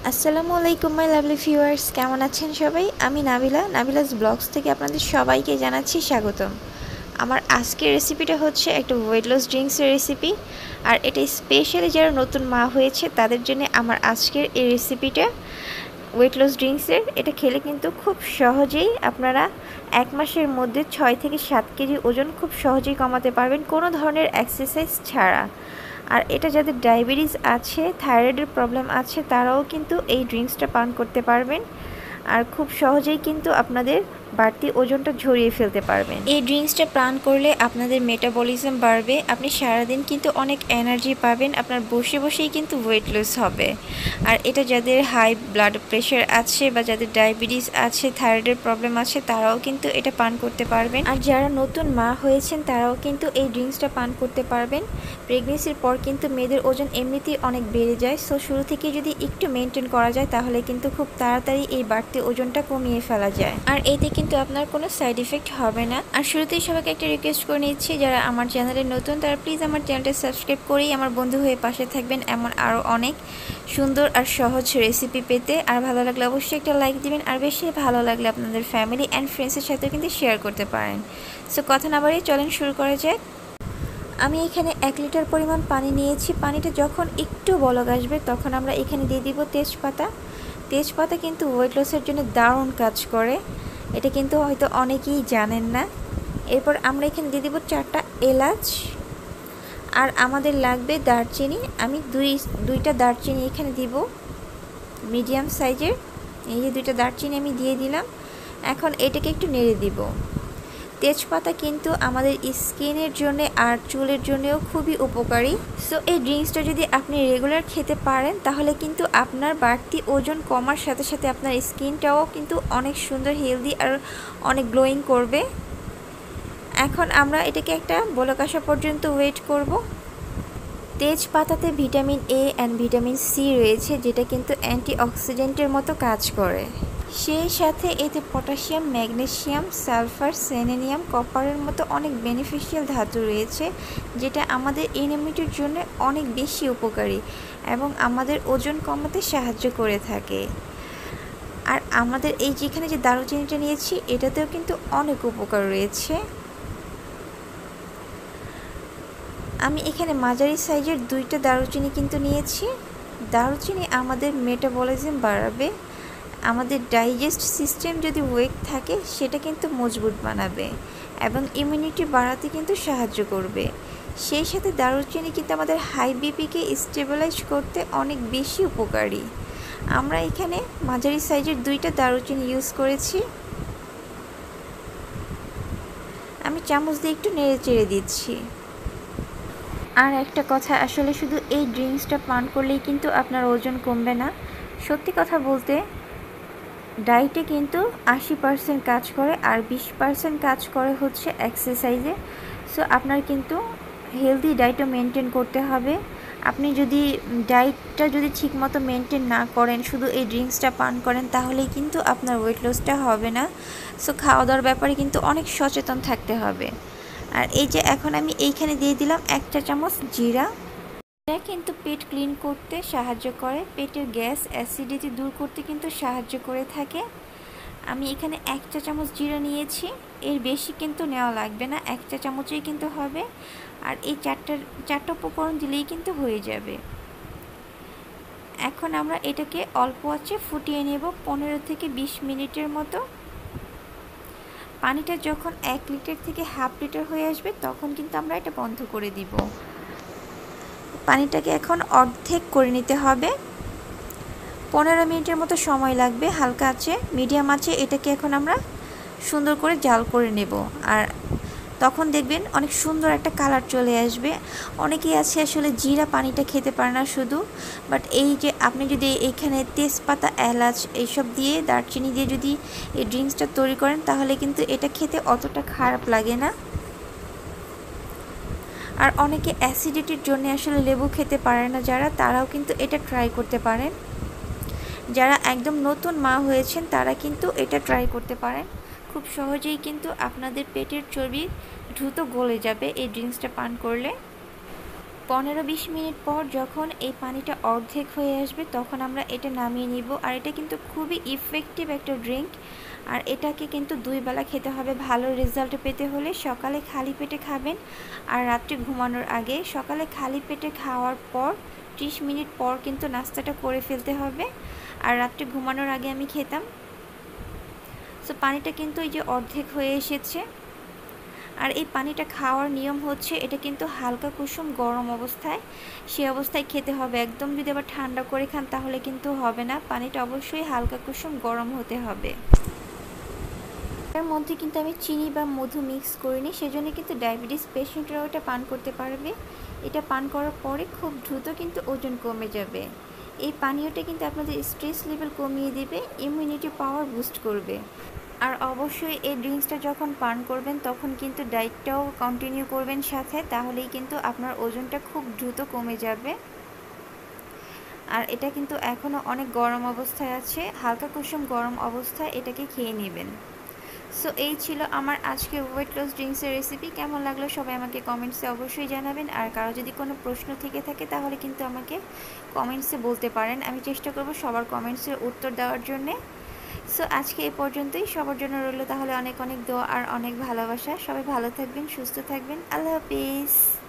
আসসালামু আলাইকুম my lovely viewers, কেমন আছেন সবাই? আমি নাবিলাস ব্লগস থেকে আপনাদের সবাইকে জানাচ্ছি স্বাগতম। আমার আজকের রেসিপিটা হচ্ছে একটা ওয়েট লস ড্রিঙ্কসের রেসিপি, আর এটা স্পেশালি যারা নতুন মা হয়েছে তাদের জন্য আমার আজকের এই রেসিপিটা। ওয়েট লস ড্রিঙ্কসের এটা খেলে কিন্তু খুব সহজেই আপনারা 1 মাসের মধ্যে 6 থেকে 7 কেজি ওজন খুব সহজেই কমাতে পারবেন, কোনো ধরনের এক্সারসাইজ ছাড়া। আর এটা যাদের ডায়াবেটিস আছে, থাইরয়েডের প্রবলেম আছে, তারাও কিন্তু এই ড্রিঙ্কসটা পান করতে পারবেন, আর খুব সহজেই কিন্তু আপনাদের বাড়তি ওজনটা ঝরিয়ে ফেলতে পারবেন। এই ড্রিঙ্কসটা পান করলে আপনাদের মেটাবলিজম বাড়বে, আপনি সারাদিন কিন্তু অনেক এনার্জি পাবেন, আপনার বসে বসেই কিন্তু ওয়েট লস হবে। আর এটা যাদের হাই ব্লাড প্রেশার আছে বা যাদের ডায়াবেটিস আছে, থাইরয়েডের প্রবলেম আছে, তারাও কিন্তু এটা পান করতে পারবেন। আর যারা নতুন মা হয়েছেন তারাও কিন্তু এই ড্রিঙ্কসটা পান করতে পারবেন। প্রেগনেন্সির পর কিন্তু মেয়েদের ওজন এমনিতেই অনেক বেড়ে যায়, সো শুরু থেকে যদি একটু মেনটেন করা যায় তাহলে কিন্তু খুব তাড়াতাড়ি এই বাড়তি ওজনটা কমিয়ে ফেলা যায়। আর এতে কিন্তু আপনার কোনো সাইড ইফেক্ট হবে না। আর শুরুতেই সবাইকে একটা রিকোয়েস্ট করে নিচ্ছি, যারা আমার চ্যানেলে নতুন তারা প্লিজ আমার চ্যানেলটা সাবস্ক্রাইব করেই আমার বন্ধু হয়ে পাশে থাকবেন, এমন আরও অনেক সুন্দর আর সহজ রেসিপি পেতে। আর ভালো লাগলে অবশ্যই একটা লাইক দিবেন, আর বেশি ভালো লাগলে আপনাদের ফ্যামিলি অ্যান্ড ফ্রেন্ডসের সাথেও কিন্তু শেয়ার করতে পারেন। সো কথা না বাড়িয়ে চলেন শুরু করা যাক। আমি এখানে 1 লিটার পরিমাণ পানি নিয়েছি। পানিটা যখন একটু বলক আসবে তখন আমরা এখানে দিয়ে দিব তেজপাতা। তেজপাতা কিন্তু ওয়েট লসের জন্য দারুণ কাজ করে, এটা কিন্তু হয়তো অনেকেই জানেন না। এরপর আমরা এখানে দিয়ে দিব 4টা এলাচ, আর আমাদের লাগবে দারচিনি। আমি দুইটা দারচিনি এখানে দিব, মিডিয়াম সাইজের। এই যে 2টা দারচিনি আমি দিয়ে দিলাম। এখন এটাকে একটু নেড়ে দিব। তেজপাতা কিন্তু আমাদের স্কিনের জন্য আর চুলের জন্যও খুবই উপকারী। সো এই ড্রিঙ্কসটা যদি আপনি রেগুলার খেতে পারেন তাহলে কিন্তু আপনার বাড়তি ওজন কমার সাথে সাথে আপনার স্কিনটাও কিন্তু অনেক সুন্দর, হেলদি আর অনেক গ্লোয়িং করবে। এখন আমরা এটাকে একটা বলক আসা পর্যন্ত ওয়েট করব। তেজপাতাতে vitamin A and vitamin C রয়েছে, যেটা কিন্তু অ্যান্টিঅক্সিডেন্টের মতো কাজ করে। সেই সাথে এতে পটাশিয়াম, ম্যাগনেসিয়াম, সালফার, সেলেনিয়াম, কপারের মতো অনেক বেনিফিশিয়াল ধাতু রয়েছে, যেটা আমাদের ইমিউনিটির জন্য অনেক বেশি উপকারী এবং আমাদের ওজন কমাতে সাহায্য করে থাকে। আর আমাদের এই যেখানে যে দারুচিনিটা নিয়েছি এটাতেও কিন্তু অনেক উপকার রয়েছে। আমি এখানে মাঝারি সাইজের 2টা দারুচিনি কিন্তু নিয়েছি। দারুচিনি আমাদের মেটাবলিজম বাড়াবে, আমাদের ডাইজেস্ট সিস্টেম যদি উইক থাকে সেটা কিন্তু মজবুত বানাবে এবং ইমিউনিটি বাড়াতে কিন্তু সাহায্য করবে। সেই সাথে দারুচিনি কিন্তু আমাদের হাই বিপিকে স্টেবিলাইজ করতে অনেক বেশি উপকারী। আমরা এখানে মাঝারি সাইজের 2টা দারুচিনি ইউজ করেছি। আমি চামচ দিয়ে একটু নেড়ে চেড়ে দিচ্ছি। আর একটা কথা, আসলে শুধু এই ড্রিঙ্কসটা পান করলেই কিন্তু আপনার ওজন কমবে না। সত্যি কথা বলতে ডায়েটে কিন্তু 80% কাজ করে আর 20% কাজ করে হচ্ছে এক্সারসাইজে। সো আপনার কিন্তু হেলদি ডায়েটও মেনটেন করতে হবে। আপনি যদি ডায়েটটা যদি ঠিকমতো মেনটেন না করেন, শুধু এই ড্রিঙ্কসটা পান করেন, তাহলেই কিন্তু আপনার ওয়েট লসটা হবে না। সো খাওয়া দাওয়ার ব্যাপারে কিন্তু অনেক সচেতন থাকতে হবে। আর এই যে এখন আমি এইখানে দিয়ে দিলাম 1 চা চামচ জিরা। এটা কিন্তু পেট ক্লিন করতে সাহায্য করে, পেটের গ্যাস, অ্যাসিডিটি দূর করতে কিন্তু সাহায্য করে থাকে। আমি এখানে 1 চা চামচ জিরা নিয়েছি, এর বেশি কিন্তু নেওয়া লাগবে না, 1 চা চামচই কিন্তু হবে। আর এই চারটা উপকরণ দিলেই কিন্তু হয়ে যাবে। এখন আমরা এটাকে অল্প আঁচে ফুটিয়ে নেব 15 থেকে 20 মিনিটের মতো। পানিটা যখন 1 লিটার থেকে হাফ লিটার হয়ে আসবে তখন কিন্তু আমরা এটা বন্ধ করে দিব। পানিটাকে এখন অর্ধেক করে নিতে হবে। 15 মিনিটের মতো সময় লাগবে হালকা আঁচে, মিডিয়াম আঁচে এটাকে এখন আমরা সুন্দর করে জাল করে নেব। আর তখন দেখবেন অনেক সুন্দর একটা কালার চলে আসবে। অনেকেই আছে আসলে জিরা পানিটা খেতে পারে না শুধু, বাট এই যে আপনি যদি এইখানে তেজপাতা, এলাচ এইসব দিয়ে, দারচিনি দিয়ে যদি এই ড্রিঙ্কসটা তৈরি করেন তাহলে কিন্তু এটা খেতে অতটা খারাপ লাগে না। আর অনেকে অ্যাসিডিটির জন্য আসলে লেবু খেতে পারে না যারা, তারাও কিন্তু এটা ট্রাই করতে পারেন। যারা একদম নতুন মা হয়েছেন তারা কিন্তু এটা ট্রাই করতে পারেন। খুব সহজেই কিন্তু আপনাদের পেটের চর্বি দ্রুত গলে যাবে এই ড্রিঙ্কসটা পান করলে। 15-20 মিনিট পর যখন এই পানিটা অর্ধেক হয়ে আসবে তখন আমরা এটা নামিয়ে নিব। আর এটা কিন্তু খুবই ইফেক্টিভ একটা ড্রিঙ্ক। আর এটাকে কিন্তু 2 বেলা খেতে হবে ভালো রেজাল্ট পেতে হলে। সকালে খালি পেটে খাবেন আর রাত্রে ঘুমানোর আগে। সকালে খালি পেটে খাওয়ার পর 30 মিনিট পর কিন্তু নাস্তাটা করে ফেলতে হবে। আর রাত্রে ঘুমানোর আগে আমি খেতাম। সো পানিটা কিন্তু এই যে অর্ধেক হয়ে এসেছে। আর এই পানিটা খাওয়ার নিয়ম হচ্ছে এটা কিন্তু হালকা কুসুম গরম অবস্থায়, সে অবস্থায় খেতে হবে। একদম যদি আবার ঠান্ডা করে খান তাহলে কিন্তু হবে না। পানিটা অবশ্যই হালকা কুসুম গরম হতে হবে। এর মধ্যে কিন্তু আমি চিনি বা মধু মিক্স করিনি, সেজন্য কিন্তু ডায়াবেটিস পেশেন্টরাও এটা পান করতে পারবে। এটা পান করার পরে খুব দ্রুত কিন্তু ওজন কমে যাবে। এই পানীয়টা কিন্তু আপনাদের স্ট্রেস লেভেল কমিয়ে দেবে, ইমিউনিটি পাওয়ার বুস্ট করবে। আর অবশ্যই এই ড্রিঙ্কসটা যখন পান করবেন তখন কিন্তু ডায়েটটাও কন্টিনিউ করবেন সাথে, তাহলেই কিন্তু আপনার ওজনটা খুব দ্রুত কমে যাবে। আর এটা কিন্তু এখনও অনেক গরম অবস্থায় আছে, হালকা কুসুম গরম অবস্থায় এটাকে খেয়ে নেবেন। সো এই ছিল আমার আজকে ওয়েট লস ড্রিঙ্কসের রেসিপি। কেমন লাগলো সবাই আমাকে কমেন্টসে অবশ্যই জানাবেন। আর কারো যদি কোনো প্রশ্ন থেকে থাকে তাহলে কিন্তু আমাকে কমেন্টসে বলতে পারেন, আমি চেষ্টা করব সবার কমেন্টসের উত্তর দেওয়ার জন্যে। সো আজকে এই পর্যন্তই, সবার জন্য রইল তাহলে অনেক অনেক দোয়া আর অনেক ভালোবাসা। সবাই ভালো থাকবেন, সুস্থ থাকবেন। আল্লাহ হাফিজ।